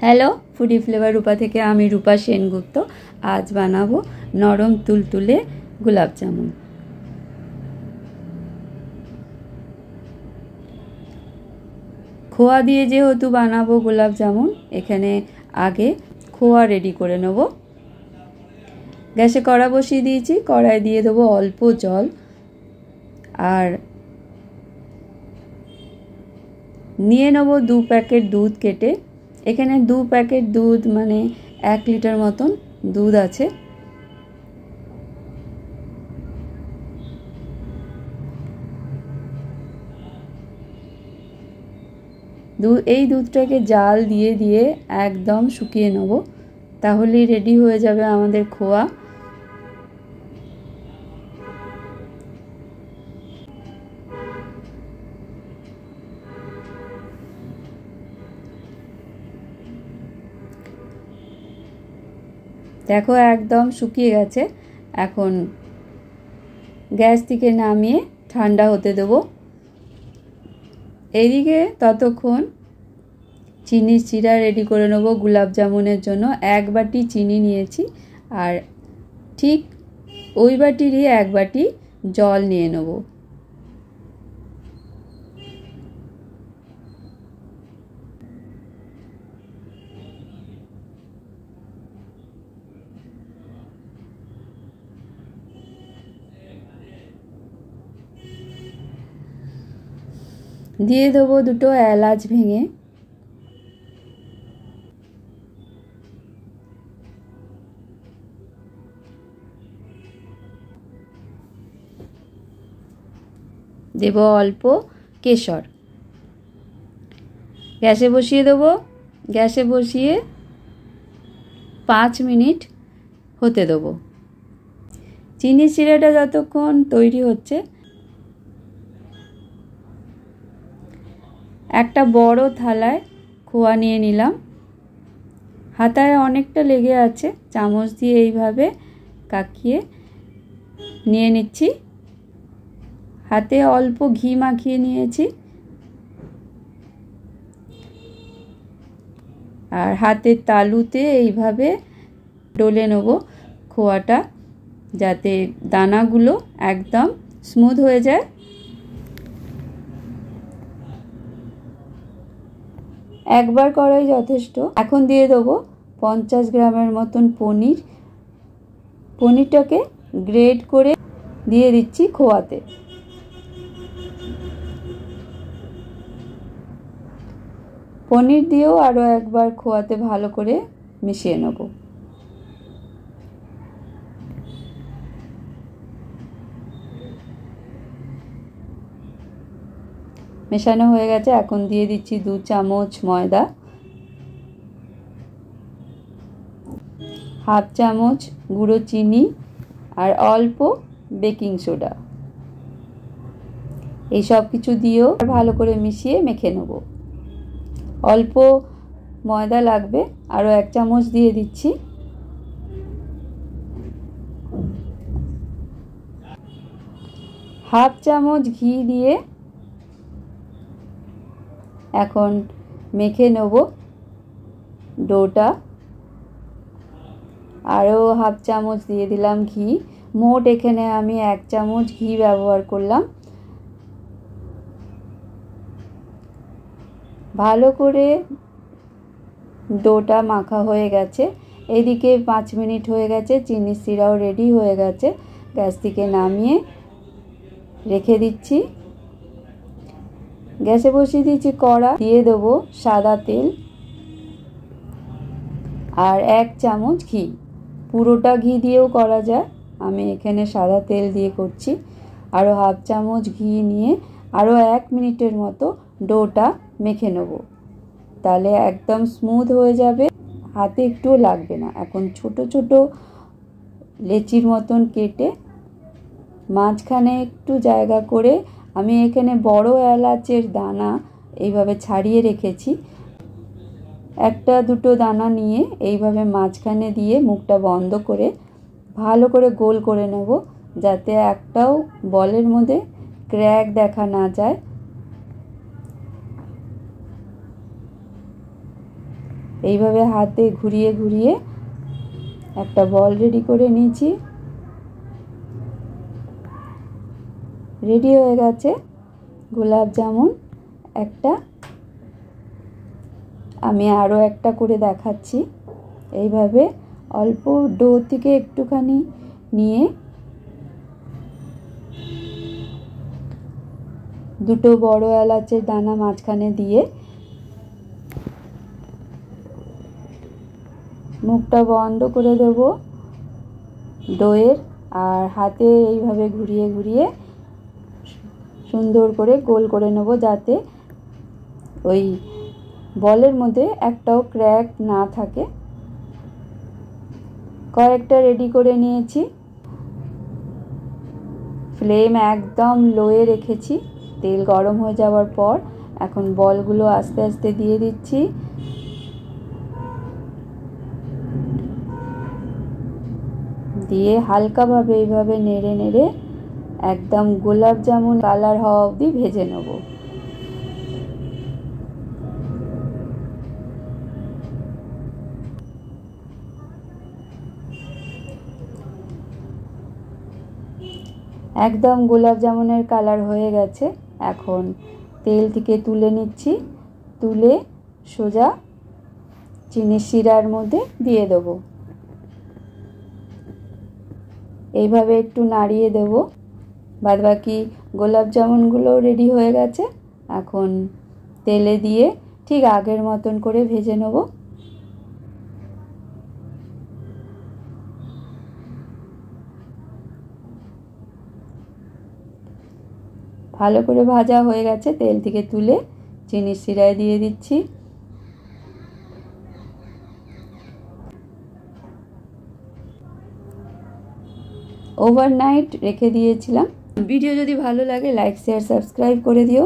Hello, foodie flavour রূপা থেকে আমি রূপা সেনগুপ্ত। আজ বানাবো নরম তুলতুলে গোলাপ জামুন। খোয়া দিয়ে যেহেতু বানাবো গোলাপ জামুন, এখানে আগে খোয়া রেডি করে নেব। গ্যাসে কড়া বসিয়ে দিয়েছি, কড়ায় দিয়ে দেবো অল্প জল আর নিয়ে নেব 2 প্যাকেট দুধ কেটে। এখানে 2 প্যাকেট দুধ মানে 1 লিটার মতন দুধ আছে। এই দুধটাকে জাল দিয়ে দিয়ে একদম শুকিয়ে নেব, তাহলেই রেডি হয়ে যাবে আমাদের খোয়া। দেখো একদম শুকিয়ে গেছে। এখন গ্যাস থেকে নামিয়ে ঠান্ডা হতে দেব। এদিকে ততক্ষণ চিনির চিরা রেডি করে নেব গোলাপ জামুনের জন্য। 1 বাটি চিনি নিয়েছি আর ঠিক ওই বাটিরই 1 বাটি জল নিয়ে নেব। দিয়ে দেবো 2টো এলাচ ভেঙে। দেব অল্প কেশর। গ্যাসে বসিয়ে দেবো। গ্যাসে বসিয়ে 5 মিনিট হতে দেবো। চিনি চিড়াটা যতক্ষণ তৈরি হচ্ছে, একটা বড় থালায় খোয়া নিয়ে নিলাম। হাতায় অনেকটা লেগে আছে, চামচ দিয়ে এইভাবে কাকিয়ে নিয়ে নিচ্ছি। হাতে অল্প ঘি মাখিয়ে নিয়েছি আর হাতের তালুতে এইভাবে ডলে নেব খোয়াটা, যাতে দানাগুলো একদম স্মুথ হয়ে যায়। একবার করাই যথেষ্ট। এখন দিয়ে দেবো 50 গ্রামের মতন পনির। পনিরটাকে গ্রেট করে দিয়ে দিচ্ছি খোয়াতে। পনির দিয়েও আরও একবার খোয়াতে ভালো করে মিশিয়ে নেব। মেশানো হয়ে গেছে। এখন দিয়ে দিচ্ছি 2 চামচ ময়দা, 1/2 চামচ গুঁড়ো চিনি আর অল্প বেকিং সোডা। এই সব কিছু দিয়েও ভালো করে মিশিয়ে মেখে নেব। অল্প ময়দা লাগবে, আরও 1 চামচ দিয়ে দিচ্ছি। হাফ চামচ ঘি দিয়ে এখন মেখে নেব ডোটা। আরও 1/2 চামচ দিয়ে দিলাম ঘি। মোট এখানে আমি 1 চামচ ঘি ব্যবহার করলাম। ভালো করে ডোটা মাখা হয়ে গেছে। এদিকে 5 মিনিট হয়ে গেছে, চিনির সিরাও রেডি হয়ে গেছে। গ্যাস থেকে নামিয়ে রেখে দিচ্ছি। গ্যাসে বসিয়ে দিচ্ছি কড়া, দিয়ে দেবো সাদা তেল আর 1 চামচ ঘি। পুরোটা ঘি দিয়েও করা যায়, আমি এখানে সাদা তেল দিয়ে করছি। আরও 1/2 চামচ ঘি নিয়ে আরও 1 মিনিটের মতো ডোটা মেখে নেব, তাহলে একদম স্মুথ হয়ে যাবে, হাতে একটুও লাগবে না। এখন ছোট ছোট লেচির মতন কেটে মাঝখানে একটু জায়গা করে আমি এখানে বড় এলাচের দানা এইভাবে ছাড়িয়ে রেখেছি। 1-2 দানা নিয়ে এইভাবে মাঝখানে দিয়ে মুখটা বন্ধ করে ভালো করে গোল করে নেব, যাতে একটাও বলের মধ্যে ক্র্যাক দেখা না যায়। এইভাবে হাতে ঘুরিয়ে ঘুরিয়ে একটা বল রেডি করে নিয়েছি। রেডি হয়ে গেছে গোলাপ জামুন একটা। আমি আরও একটা করে দেখাচ্ছি। এইভাবে অল্প ডো থেকে একটুখানি নিয়ে দুটো বড় এলাচের দানা মাঝখানে দিয়ে মুখটা বন্ধ করে দেব ডোয়ের, আর হাতে এইভাবে ঘুরিয়ে ঘুরিয়ে সুন্দর করে গোল করে নেব, যাতে ওই বলের মধ্যে একটাও ক্র্যাক না থাকে। কয়েকটা রেডি করে নিয়েছি। ফ্লেম একদম লোয়ে রেখেছি। তেল গরম হয়ে যাওয়ার পর এখন বলগুলো আস্তে আস্তে দিয়ে দিচ্ছি। দিয়ে হালকাভাবে এইভাবে নেড়ে নেড়ে একদম গোলাপ জামুন কালার হওয়া অবধি ভেজে নেব। একদম গোলাপ জামুনের কালার হয়ে গেছে। এখন তেল থেকে তুলে নিচ্ছি। তুলে সোজা চিনির শিরার মধ্যে দিয়ে দেবো। এইভাবে একটু নাড়িয়ে দেব। বাদবাকি গোলাপ জামুনগুলো রেডি হয়ে গেছে। এখন তেলে দিয়ে ঠিক আগের মতন করে ভেজে নেব। ভালো করে ভাজা হয়ে গেছে। তেল থেকে তুলে চিনির শিরায় দিয়ে দিচ্ছি। ওভারনাইট রেখে দিয়েছিলাম। ভিডিও যদি ভালো লাগে লাইক শেয়ার সাবস্ক্রাইব করে দিও।